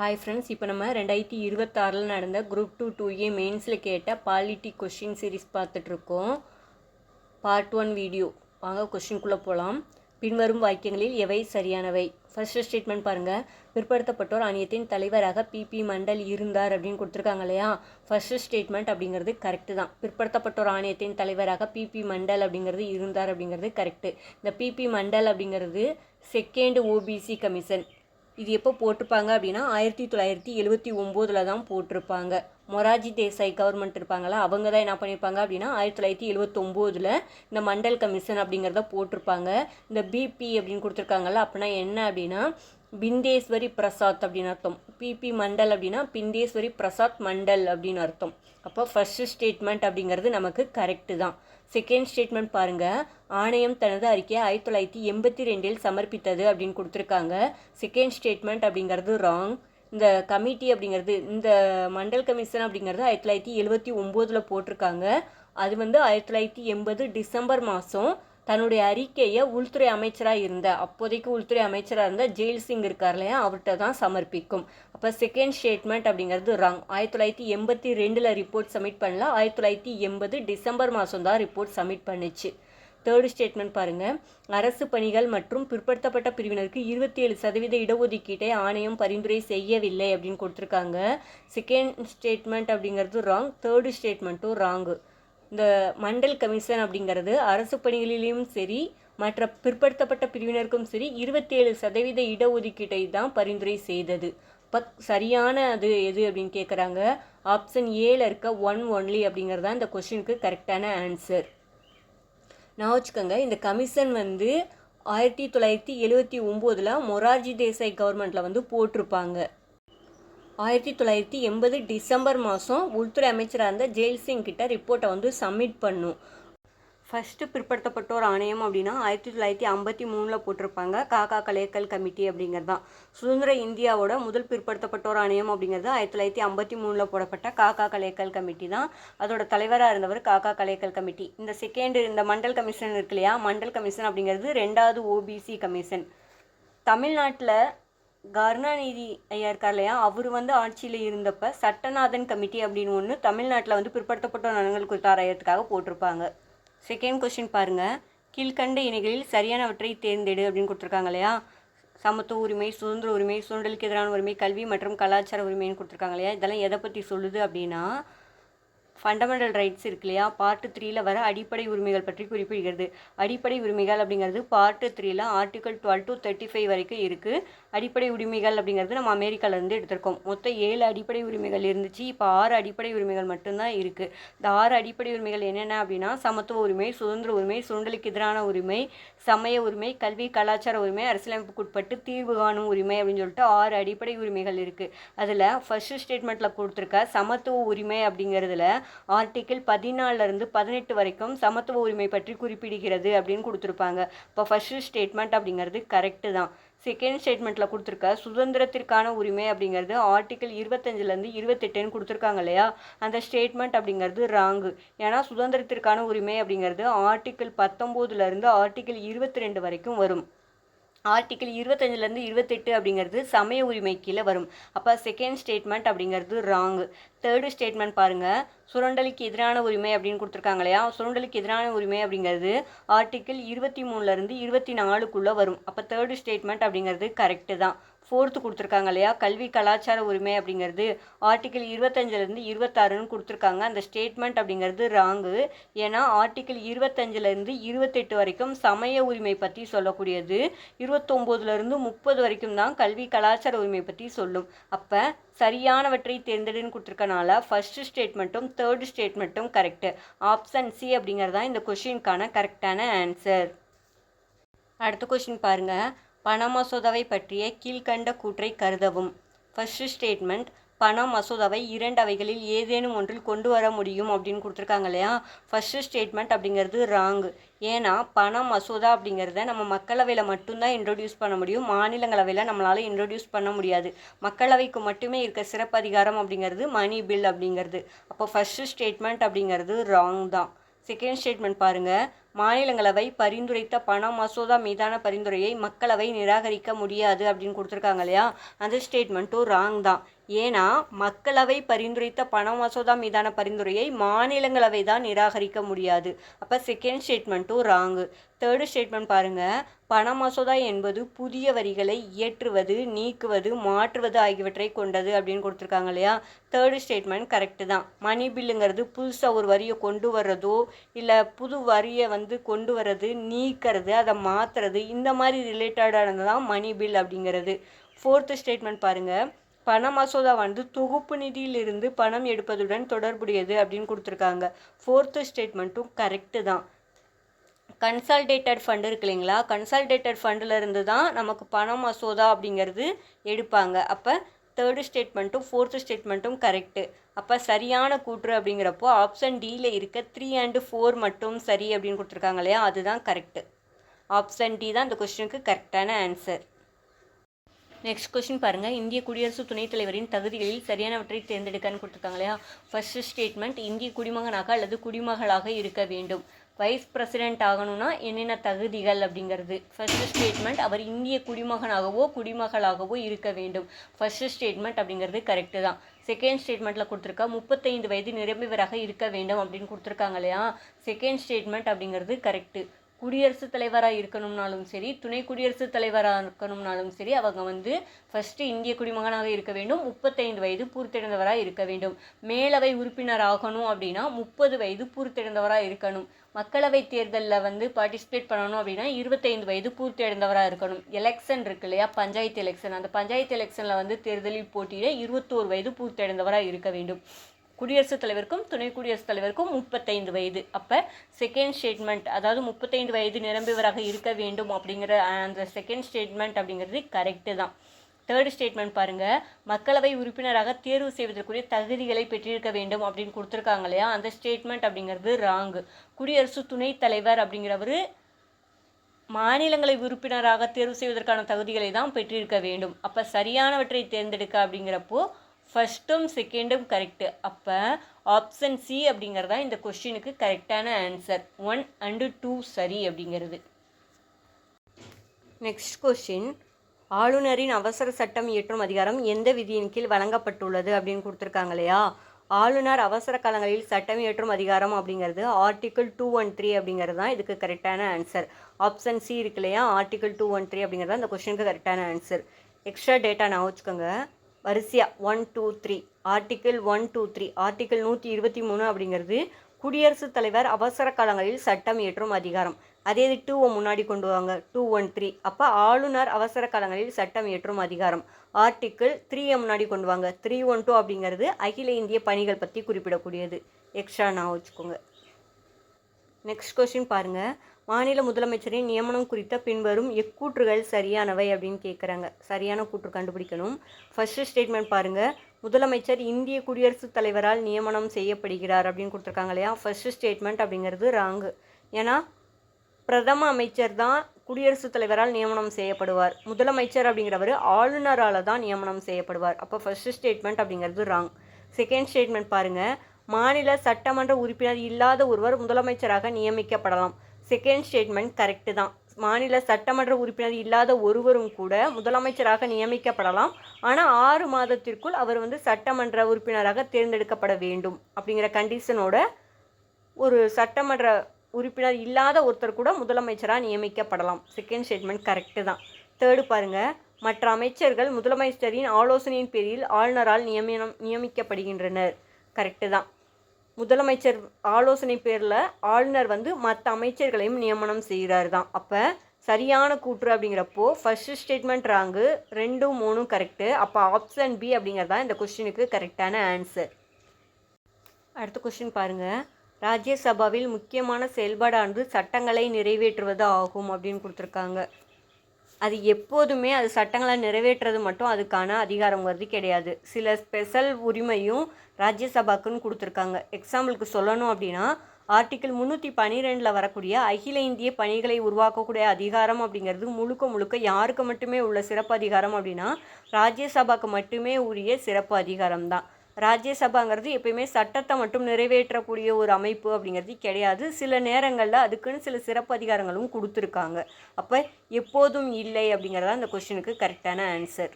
Hi friends, இப்போ நம்ம 2026 நடந்த குரூப் 2 மெயின்ஸில் கேட்ட பாலிட்டி கொஷின் சீரிஸ் பார்த்துட்ருக்கோம். Part 1 video. வாங்க கொஷின்குள்ளே போகலாம். பின்வரும் வாக்கியங்களில் எவை சரியானவை? ஃபர்ஸ்ட் ஸ்டேட்மெண்ட் பாருங்கள். பிற்படுத்தப்பட்டோர் ஆணையத்தின் தலைவராக பிபி மண்டல் இருந்தார் அப்படின்னு கொடுத்துருக்காங்க இல்லையா. ஃபர்ஸ்ட் ஸ்டேட்மெண்ட் அப்படிங்கிறது கரெக்டு தான். பிற்படுத்தப்பட்டோர் ஆணையத்தின் தலைவராக பிபி மண்டல் அப்படிங்கிறது இருந்தார் அப்படிங்கிறது கரெக்டு. இந்த பிபி மண்டல் அப்படிங்கிறது செகண்ட் ஓபிசி கமிஷன். இது எப்போ போட்டிருப்பாங்க அப்படின்னா 1979 தான் போட்டிருப்பாங்க. மொராஜி தேசாய் கவர்மெண்ட் இருப்பாங்களா, அவங்க தான் என்ன பண்ணியிருப்பாங்க அப்படின்னா 1979 இந்த மண்டல் கமிஷன் அப்படிங்கிறத போட்டிருப்பாங்க. இந்த பிபி அப்படின்னு கொடுத்துருக்காங்கல்ல, அப்படின்னா என்ன அப்படின்னா பிந்தேஸ்வரி பிரசாத் அப்படின்னு அர்த்தம். பிபி மண்டல் அப்படின்னா பிந்தேஸ்வரி பிரசாத் மண்டல் அப்படின்னு அர்த்தம். அப்போ ஃபர்ஸ்ட் ஸ்டேட்மெண்ட் அப்படிங்கிறது நமக்கு கரெக்டு தான். செகண்ட் ஸ்டேட்மெண்ட் பாருங்கள். ஆணையம் தனது அறிக்கையை 1982 சமர்ப்பித்தது அப்படின்னு கொடுத்துருக்காங்க. செகண்ட் ஸ்டேட்மெண்ட் அப்படிங்கிறது ராங். இந்த கமிட்டி அப்படிங்கிறது, இந்த மண்டல் கமிஷன் அப்படிங்கிறது 1979 போட்டிருக்காங்க. அது 1980 டிசம்பர் மாதம் தன்னுடைய அறிக்கையை உள்துறை அமைச்சராக இருந்த, அப்போதைக்கு உள்துறை அமைச்சராக இருந்த ஜெயில் சிங் இருக்கார் இல்லையா, அவர்கிட்ட தான் சமர்ப்பிக்கும். அப்போ செகண்ட் ஸ்டேட்மெண்ட் அப்படிங்கிறது ராங். 1982 ரிப்போர்ட் சப்மிட் பண்ணல, 1980 டிசம்பர் மாதம் தான் ரிப்போர்ட் சப்மிட் பண்ணிச்சு. தேர்டு ஸ்டேட்மெண்ட் பாருங்கள். அரசு பணிகள் மற்றும் பிற்படுத்தப்பட்ட பிரிவினருக்கு 27% இடஒதுக்கீட்டை ஆணையம் பரிந்துரை செய்யவில்லை அப்படின்னு கொடுத்துருக்காங்க. செகண்ட் ஸ்டேட்மெண்ட் அப்படிங்கிறது ராங். தேர்டு ஸ்டேட்மெண்ட்டும் ராங்கு. இந்த மண்டல் கமிஷன் அப்படிங்கிறது அரசு பணிகளிலும் சரி மற்ற பிற்படுத்தப்பட்ட பிரிவினருக்கும் சரி 27% இடஒதுக்கீட்டை தான் பரிந்துரை செய்தது. இப்போ சரியான அது எது அப்படின்னு கேட்குறாங்க. ஆப்ஷன் ஏல இருக்க 1 ஒன்லி அப்படிங்கிறது தான் இந்த கொஸ்டினுக்கு கரெக்டான ஆன்சர். நான் வச்சுக்கோங்க, இந்த கமிஷன் 1979 மொரார்ஜி தேசாய் கவர்மெண்ட்டில் போட்டிருப்பாங்க. 1980 டிசம்பர் மாதம் உள்துறை அமைச்சராக இருந்த ஜெயில் சிங் கிட்ட ரிப்போர்ட்டை சப்மிட் பண்ணும். ஃபஸ்ட்டு பிற்படுத்தப்பட்டோர் ஆணையம் அப்படின்னா 1953 போட்டிருப்பாங்க. காக்கா கலேக்கல் கமிட்டி அப்படிங்கிறது தான். சுதந்திர இந்தியாவோட முதல் பிற்படுத்தப்பட்டோர் ஆணையம் அப்படிங்கிறது 1953 போடப்பட்ட காக்கா கலேக்கல் கமிட்டி தான். அதோட தலைவராக இருந்தவர் காக்கா கலேக்கல் கமிட்டி. இந்த மண்டல் கமிஷன் இருக்கு இல்லையா, மண்டல் கமிஷன் அப்படிங்கிறது 2வது ஓபிசி கமிஷன். தமிழ்நாட்டில் கருணாநிதி ஐயா இருக்கார் இல்லையா, அவர் ஆட்சியில் இருந்தப்போ சட்டநாதன் கமிட்டி அப்படின்னு ஒன்று தமிழ்நாட்டில் பிற்படுத்தப்பட்டோர் நலன்கள் குறித்து ஆராயத்துக்காக போட்டிருப்பாங்க. செகண்ட் கொஸ்டின் பாருங்கள். கீழ்கண்ட இணைகளில் சரியானவற்றை தேர்ந்தெடு அப்படின்னு கொடுத்துருக்காங்க இல்லையா. சமத்துவ உரிமை, சுதந்திர உரிமை, சுரண்டலுக்கு எதிரான உரிமை, கல்வி மற்றும் கலாச்சார உரிமைன்னு கொடுத்துருக்காங்க இல்லையா. இதெல்லாம் எதை பற்றி சொல்லுது அப்படின்னா ஃபண்டமெண்டல் ரைட்ஸ் இருக்கு இல்லையா, பார்ட் 3 வர அடிப்படை உரிமைகள் பற்றி குறிப்பிடுகிறது. அடிப்படை உரிமைகள் அப்படிங்கிறது பார்ட் 3 ஆர்டிகல் 12 to 35 வரைக்கும் இருக்குது. அடிப்படை உரிமைகள் அப்படிங்கிறது நம்ம அமெரிக்காவிலேருந்து எடுத்திருக்கோம். மொத்தம் 7 அடிப்படை உரிமைகள் இருந்துச்சு. இப்போ 6 அடிப்படை உரிமைகள் மட்டும்தான் இருக்குது. இந்த 6 அடிப்படை உரிமைகள் என்னென்ன அப்படின்னா சமத்துவ உரிமை, சுதந்திர உரிமை, சுரண்டலுக்கு எதிரான உரிமை, சமய உரிமை, கல்வி கலாச்சார உரிமை, அரசியலமைப்புக்குட்பட்டு தீர்வு காணும் உரிமை அப்படின்னு சொல்லிட்டு 6 அடிப்படை உரிமைகள் இருக்குது. அதில் ஃபர்ஸ்ட் ஸ்டேட்மெண்ட்டில் கொடுத்துருக்க சமத்துவ உரிமை அப்படிங்கிறதுல ஆர்டிகிள் 14 to 18 வரைக்கும் சமத்துவ உரிமை பற்றி குறிப்பிடுகிறது அப்படின்னு கொடுத்துருப்பாங்க. இப்போ ஃபர்ஸ்ட் ஸ்டேட்மெண்ட் அப்படிங்கிறது கரெக்டு தான். செகண்ட் ஸ்டேட்மெண்ட்டில் கொடுத்துருக்க சுதந்திரத்திற்கான உரிமை அப்படிங்கிறது ஆர்டிகிள் 25 to 28 கொடுத்துருக்காங்க இல்லையா, அந்த ஸ்டேட்மெண்ட் அப்படிங்கிறது ராங்கு. ஏன்னா சுதந்திரத்திற்கான உரிமை அப்படிங்கிறது ஆர்டிகிள் 19 ஆர்டிகிள் 22 வரைக்கும் வரும். ஆர்டிகிள் 25 to 28 அப்படிங்கிறது சமய உரிமை கீழே வரும். அப்போ செகண்ட் ஸ்டேட்மெண்ட் அப்படிங்கிறது ராங்கு. தேர்டு ஸ்டேட்மெண்ட் பாருங்கள். சுரண்டலுக்கு எதிரான உரிமை அப்படின்னு கொடுத்துருக்காங்க இல்லையா, சுரண்டலுக்கு எதிரான உரிமை அப்படிங்கிறது ஆர்டிகிள் 23 to 24 வரும். அப்போ தேர்டு ஸ்டேட்மெண்ட் அப்படிங்கிறது கரெக்டு தான். ஃபோர்த்து கொடுத்துருக்காங்க இல்லையா, கல்வி கலாச்சார உரிமை அப்படிங்கிறது ஆர்டிகிள் 25 to 26 கொடுத்துருக்காங்க. அந்த ஸ்டேட்மெண்ட் அப்படிங்கிறது ராங்கு. ஏன்னா ஆர்டிகிள் 25 to 28 வரைக்கும் சமய உரிமை பற்றி சொல்லக்கூடியது, 29 to 30 வரைக்கும் தான் கல்வி கலாச்சார உரிமை பற்றி சொல்லும். அப்போ சரியானவற்றை தேர்ந்தெடுன்னு கொடுத்துருக்கனால ஃபர்ஸ்ட் ஸ்டேட்மெண்ட்டும் தேர்டு ஸ்டேட்மெண்ட்டும் கரெக்டு. ஆப்ஷன் சி அப்படிங்கிறது தான் இந்த கொஷினுக்கான கரெக்டான ஆன்சர். அடுத்த கொஷின் பாருங்கள். பண மசோதாவை பற்றிய கீழ்கண்ட கூற்றை கருதவும். ஃபர்ஸ்ட் ஸ்டேட்மெண்ட் பண மசோதாவை 2 அவைகளில் ஏதேனும் ஒன்றில் கொண்டு வர முடியும் அப்படின்னு கொடுத்துருக்காங்க இல்லையா. ஃபர்ஸ்ட் ஸ்டேட்மெண்ட் அப்படிங்கிறது ராங்கு. ஏன்னா பண மசோதா அப்படிங்கிறத நம்ம மக்களவையில் மட்டும்தான் இன்ட்ரடியூஸ் பண்ண முடியும், மாநிலங்களவையில் நம்மளால் இன்ட்ரடியூஸ் பண்ண முடியாது. மக்களவைக்கு மட்டுமே இருக்க சிறப்பு அதிகாரம் அப்படிங்கிறது மணி பில் அப்படிங்கிறது. அப்போ ஃபர்ஸ்ட் ஸ்டேட்மெண்ட் அப்படிங்கிறது ராங் தான். செகண்ட் ஸ்டேட்மெண்ட் பாருங்கள். மாநிலங்களவை பரிந்துரைத்த பண மசோதா மீதான பரிந்துரையை மக்களவை நிராகரிக்க முடியாது அப்படின்னு கொடுத்துருக்காங்க இல்லையா, அந்த ஸ்டேட்மெண்ட்டும் ராங் தான். ஏன்னா மக்களவை பரிந்துரைத்த பண மசோதா மீதான பரிந்துரையை மாநிலங்களவை தான் நிராகரிக்க முடியாது. அப்போ செகண்ட் ஸ்டேட்மெண்ட்டும் ராங்கு. தேர்டு ஸ்டேட்மெண்ட் பாருங்கள், பண மசோதா என்பது புதிய வரிகளை இயற்றுவது, நீக்குவது, மாற்றுவது ஆகியவற்றை கொண்டது அப்படின்னு கொடுத்துருக்காங்க இல்லையா. தேர்டு ஸ்டேட்மெண்ட் கரெக்டு தான். மணி பில்லுங்கிறது புதுசாக ஒரு வரியை கொண்டு வர்றதோ இல்லை புது வரியை கொண்டு வர்றது, நீக்கிறது, அதை மாற்றுறது, இந்த மாதிரி ரிலேட்டடானது தான் மணி பில் அப்படிங்கிறது. ஃபோர்த்து ஸ்டேட்மெண்ட் பாருங்கள், பண மசோதா தொகுப்பு நிதியிலிருந்து பணம் எடுப்பதுடன் தொடர்புடையது அப்படின்னு கொடுத்துருக்காங்க. ஃபோர்த்து ஸ்டேட்மெண்ட்டும் கரெக்டு தான். கன்சால்டேட்டட் ஃபண்டு இருக்கு இல்லைங்களா, கன்சால்டேட்டட் ஃபண்டில் இருந்து தான் நமக்கு பண மசோதா அப்படிங்கிறது எடுப்பாங்க. அப்போ தேர்டு ஸ்டேட்மெண்ட்டும் ஃபோர்த்து ஸ்டேட்மெண்ட்டும் கரெக்டு. அப்போ சரியான கூற்று அப்படிங்கிறப்போ ஆப்ஷன் டியில் இருக்க 3 and 4 மட்டும் சரி அப்படின்னு கொடுத்துருக்காங்க இல்லையா, அதுதான் கரெக்டு. ஆப்ஷன் டி தான் இந்த கொஸ்டினுக்கு கரெக்டான ஆன்சர். நெக்ஸ்ட் கொஸ்டின் பாருங்கள், இந்திய குடியரசு துணைத் தலைவரின் தகுதிகளில் சரியானவற்றை தேர்ந்தெடுக்கன்னு கொடுத்துருக்காங்க இல்லையா. ஃபர்ஸ்ட் ஸ்டேட்மெண்ட், இந்திய குடிமகனாக அல்லது குடிமகளாக இருக்க வேண்டும். வைஸ் பிரசிடென்ட் ஆகணும்னா என்னென்ன தகுதிகள் அப்படிங்கிறது. ஃபர்ஸ்ட் ஸ்டேட்மெண்ட், அவர் இந்திய குடிமகனாகவோ குடிமகளாகவோ இருக்க வேண்டும். ஃபர்ஸ்ட் ஸ்டேட்மெண்ட் அப்படிங்கிறது கரெக்டு தான். செகண்ட் ஸ்டேட்மெண்ட்டில் கொடுத்துருக்கா 35 வயது நிரம்பியவராக இருக்க வேண்டும் அப்படின்னு கொடுத்துருக்காங்க இல்லையா. செகண்ட் ஸ்டேட்மெண்ட் அப்படிங்கிறது கரெக்டு. குடியரசுத் தலைவராக இருக்கணும்னாலும் சரி, துணை குடியரசுத் தலைவராக இருக்கணும்னாலும் சரி, அவங்க ஃபஸ்ட்டு இந்திய குடிமகனாக இருக்க வேண்டும், 35 வயது பூர்த்தியடைந்தவராக இருக்க வேண்டும். மேலவை உறுப்பினர் ஆகணும் அப்படின்னா 30 வயது பூர்த்தியடைந்தவராக இருக்கணும். மக்களவை தேர்தலில் பார்ட்டிசிபேட் பண்ணணும் அப்படின்னா 25 வயது பூர்த்தியடைந்தவராக இருக்கணும். எலெக்ஷன் இருக்கு இல்லையா, பஞ்சாயத்து எலெக்ஷன், அந்த பஞ்சாயத்து எலெக்ஷனில் தேர்தலில் போட்டியிட 21 வயது பூர்த்தியடைந்தவராக இருக்க வேண்டும். குடியரசுத் தலைவருக்கும் துணை குடியரசுத் தலைவருக்கும் 35 வயது. அப்போ செகண்ட் ஸ்டேட்மெண்ட், அதாவது 35 வயது நிரம்பியவராக இருக்க வேண்டும் அப்படிங்கிற அந்த செகண்ட் ஸ்டேட்மெண்ட் அப்படிங்கிறது கரெக்டு தான். தேர்ட் ஸ்டேட்மெண்ட் பாருங்கள், மக்களவை உறுப்பினராக தேர்வு செய்வதற்குரிய தகுதிகளை பெற்றிருக்க வேண்டும் அப்படின்னு கொடுத்துருக்காங்க இல்லையா, அந்த ஸ்டேட்மெண்ட் அப்படிங்கிறது ராங்கு. குடியரசு துணைத் தலைவர் அப்படிங்கிறவர் மாநிலங்களை உறுப்பினராக தேர்வு செய்வதற்கான தகுதிகளை தான் பெற்றிருக்க வேண்டும். அப்போ சரியானவற்றை தேர்ந்தெடுக்க அப்படிங்கிறப்போ ஃபஸ்ட்டும் செகண்டும் கரெக்டு. அப்போ ஆப்ஷன் சி அப்படிங்கிறது தான் இந்த கொஸ்டினுக்கு கரெக்டான ஆன்சர். 1 and 2 சரி அப்படிங்கிறது. நெக்ஸ்ட் கொஸ்டின், ஆளுநரின் அவசர சட்டம் இயற்றும் அதிகாரம் எந்த விதியின் கீழ் வழங்கப்பட்டுள்ளது அப்படின்னு கொடுத்துருக்காங்க இல்லையா. ஆளுநர் அவசர காலங்களில் சட்டம் இயற்றும் அதிகாரம் அப்படிங்கிறது ஆர்டிகிள் 213 அப்படிங்கிறது தான் இதுக்கு கரெக்டான ஆன்சர். ஆப்ஷன் சி இருக்கு இல்லையா, ஆர்டிகிள் 213 அப்படிங்கிறது தான் இந்த கொஸ்டினுக்கு கரெக்டான ஆன்சர். எக்ஸ்ட்ரா டேட்டா நான் வச்சுக்கோங்க, வரிசையாக 1 2 3 ஆர்டிக்கிள் 123 ஆர்டிக்கிள் 123 அப்படிங்கிறது குடியரசுத் தலைவர் அவசர காலங்களில் சட்டம் இயற்றும் அதிகாரம். அதே இது 2 முன்னாடி கொண்டு வாங்க, 213. அப்போ ஆளுநர் அவசர காலங்களில் சட்டம் இயற்றும் அதிகாரம். ஆர்டிக்கிள் 3 முன்னாடி கொண்டு வாங்க, 312 அப்படிங்கிறது அகில இந்திய பணிகள் பற்றி குறிப்பிடக்கூடியது. எக்ஸ்ட்ரா நான் வச்சுக்கோங்க. நெக்ஸ்ட் கொஸ்டின் பாருங்கள், மாநில முதலமைச்சரின் நியமனம் குறித்த பின்வரும் எக்கூற்றுகள் சரியானவை அப்படின்னு கேட்குறாங்க. சரியான கூற்று கண்டுபிடிக்கணும். ஃபர்ஸ்ட் ஸ்டேட்மெண்ட் பாருங்கள், முதலமைச்சர் இந்திய குடியரசுத் தலைவரால் நியமனம் செய்யப்படுகிறார் அப்படின்னு கொடுத்துருக்காங்க இல்லையா. ஃபர்ஸ்ட் ஸ்டேட்மெண்ட் அப்படிங்கிறது ராங்கு. ஏன்னா பிரதம அமைச்சர் தான் குடியரசுத் தலைவரால் நியமனம் செய்யப்படுவார். முதலமைச்சர் அப்படிங்கிறவர் ஆளுநரால் தான் நியமனம் செய்யப்படுவார். அப்போ ஃபர்ஸ்ட் ஸ்டேட்மெண்ட் அப்படிங்கிறது ராங். செகண்ட் ஸ்டேட்மெண்ட் பாருங்கள், மாநில சட்டமன்ற உறுப்பினர் இல்லாத ஒருவர் முதலமைச்சராக நியமிக்கப்படலாம். செகண்ட் ஸ்டேட்மெண்ட் கரெக்டு தான். மாநில சட்டமன்ற உறுப்பினர் இல்லாத ஒருவரும் கூட முதலமைச்சராக நியமிக்கப்படலாம். ஆனால் 6 மாதத்திற்குள் அவர் சட்டமன்ற உறுப்பினராக தேர்ந்தெடுக்கப்பட வேண்டும் அப்படிங்கிற கண்டிஷனோட ஒரு சட்டமன்ற உறுப்பினர் இல்லாத ஒருத்தர் கூட முதலமைச்சராக நியமிக்கப்படலாம். செகண்ட் ஸ்டேட்மெண்ட் கரெக்டு தான். தேர்டு பாருங்கள், மற்ற அமைச்சர்கள் முதலமைச்சரின் ஆலோசனையின் பேரில் ஆளுநரால் நியமிக்கப்படுகின்றனர். கரெக்டு தான். முதலமைச்சர் ஆலோசனை பேரில் ஆளுநர் மற்ற அமைச்சர்களையும் நியமனம் செய்கிறார் தான். அப்போ சரியான கூற்று அப்படிங்கிறப்போ ஃபர்ஸ்ட் ஸ்டேட்மெண்ட் ராங்கு, 2 3 கரெக்டு. அப்போ ஆப்ஷன் பி அப்படிங்கிறது தான் இந்த கொஸ்டினுக்கு கரெக்டான ஆன்சர். அடுத்த கொஸ்டின் பாருங்கள், ராஜ்யசபாவில் முக்கியமான செயல்பாடானது சட்டங்களை நிறைவேற்றுவது ஆகும் அப்படின்னு கொடுத்துருக்காங்க. அது எப்போதுமே அது சட்டங்களை நிறைவேற்றுறது மட்டும் அதுக்கான அதிகாரம் கிடையாது. சில ஸ்பெஷல் உரிமையும் ராஜ்யசபாக்குன்னு கொடுத்துருக்காங்க. எக்ஸாம்பிளுக்கு சொல்லணும் அப்படின்னா ஆர்டிக்கிள் 312 வரக்கூடிய அகில இந்திய பணிகளை உருவாக்கக்கூடிய அதிகாரம் அப்படிங்கிறது முழுக்க யாருக்கு மட்டுமே உள்ள சிறப்பு அதிகாரம் அப்படின்னா ராஜ்யசபாக்கு மட்டுமே உரிய சிறப்பு அதிகாரம் தான். ராஜ்யசபாங்கிறது எப்பயுமே சட்டத்தை மட்டும் நிறைவேற்றக்கூடிய ஒரு அமைப்பு அப்படிங்கிறது கிடையாது. சில நேரங்களில் அதுக்குன்னு சில சிறப்பு அதிகாரங்களும் கொடுத்துருக்காங்க. அப்போ எப்போதும் இல்லை அப்படிங்கிறதா அந்த கொஷினுக்கு கரெக்டான ஆன்சர்.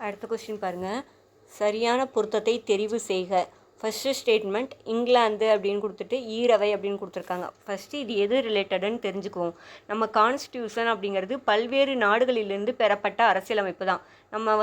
அடுத்த கொஸ்டின் பாருங்கள். சரியான பொருத்தத்தை தெரிவு செய்க. ஃபஸ்ட்டு ஸ்டேட்மெண்ட் இங்கிலாந்து அப்படின்னு கொடுத்துட்டு ஈரவை அப்படின்னு கொடுத்துருக்காங்க. ஃபஸ்ட்டு இது எது ரிலேட்டடுன்னு தெரிஞ்சுக்குவோம். நம்ம கான்ஸ்டியூஷன் அப்படிங்கிறது பல்வேறு நாடுகளிலிருந்து பெறப்பட்ட அரசியலமைப்பு தான். நம்ம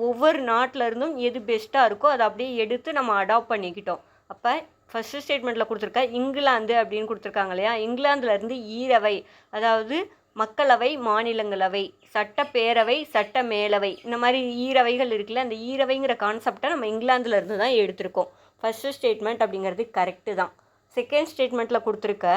ஒவ்வொரு நாட்டிலருந்தும் எது பெஸ்ட்டாக இருக்கோ அதை அப்படியே எடுத்து நம்ம அடாப்ட் பண்ணிக்கிட்டோம். அப்போ ஃபஸ்ட்டு ஸ்டேட்மெண்ட்டில் கொடுத்துருக்க இங்கிலாந்து அப்படின்னு கொடுத்துருக்காங்க இல்லையா, இங்கிலாந்துலேருந்து ஈரவை, அதாவது மக்களவை, மாநிலங்களவை, சட்டப்பேரவை, சட்ட மேலவை, இந்த மாதிரி ஈரவைகள் இருக்குல்ல, அந்த ஈரவைங்கிற கான்செப்டை நம்ம இங்கிலாந்துலேருந்து தான் எடுத்திருக்கோம். ஃபஸ்ட்டு ஸ்டேட்மெண்ட் அப்படிங்கிறது கரெக்டு தான். செகண்ட் ஸ்டேட்மெண்ட்டில் கொடுத்துருக்க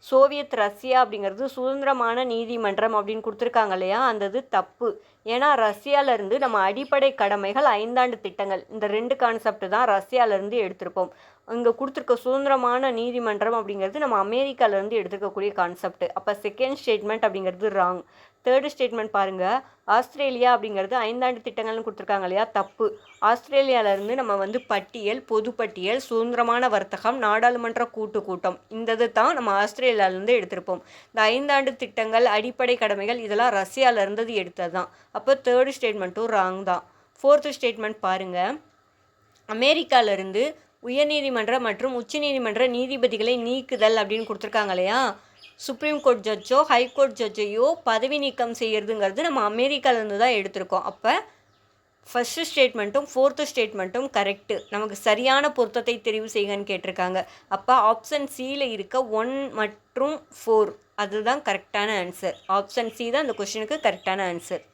சோவியத் ரஷ்யா அப்படிங்கிறது சுதந்திரமான நீதிமன்றம் அப்படின்னு கொடுத்துருக்காங்க இல்லையா, அந்த இது தப்பு. ஏன்னா ரஷ்யாவிலேருந்து நம்ம அடிப்படை கடமைகள் 5 ஆண்டு திட்டங்கள், இந்த 2 கான்செப்ட் தான் ரஷ்யாவிலேருந்து எடுத்திருப்போம். இங்கே கொடுத்துருக்க சுதந்திரமான நீதிமன்றம் அப்படிங்கிறது நம்ம அமெரிக்காவிலேருந்து எடுத்துருக்கக்கூடிய கான்செப்ட். அப்போ செகண்ட் ஸ்டேட்மெண்ட் அப்படிங்கிறது ராங். தேர்டு ஸ்டேட்மெண்ட் பாருங்கள். ஆஸ்திரேலியா அப்படிங்கிறது 5 ஆண்டு திட்டங்கள்னு கொடுத்துருக்காங்க இல்லையா, தப்பு. ஆஸ்திரேலியாவிலேருந்து நம்ம பட்டியல், பொதுப்பட்டியல், சுதந்திரமான வர்த்தகம், நாடாளுமன்ற கூட்டம், இந்த இது தான் நம்ம ஆஸ்திரேலியாவிலேருந்து எடுத்திருப்போம். இந்த 5 ஆண்டு திட்டங்கள், அடிப்படை கடமைகள், இதெல்லாம் ரஷ்யாவிலேருந்து எடுத்தது தான். அப்போ தேர்டு ஸ்டேட்மெண்ட்டும் ராங் தான். ஃபோர்த்து ஸ்டேட்மெண்ட் பாருங்கள். அமெரிக்காவிலேருந்து உயர்நீதிமன்ற மற்றும் உச்சநீதிமன்ற நீதிபதிகளை நீக்குதல் அப்படின்னு கொடுத்துருக்காங்க இல்லையா, சுப்ரீம் கோர்ட் ஜட்ஜோ ஹைகோர்ட் ஜட்ஜையோ பதவி நீக்கம் செய்கிறதுங்கிறது நம்ம அமெரிக்காவிலேருந்து தான் எடுத்திருக்கோம். அப்போ ஃபஸ்ட்டு ஸ்டேட்மெண்ட்டும் ஃபோர்த்து ஸ்டேட்மெண்ட்டும் கரெக்டு. நமக்கு சரியான பொருத்தத்தை தெரிவு செய்கன்னு கேட்டிருக்காங்க. அப்போ ஆப்ஷன் சியில் இருக்க 1 மற்றும் 4 அதுதான் கரெக்டான ஆன்சர். ஆப்ஷன் சி தான் அந்த கொஷினுக்கு கரெக்டான ஆன்சர்.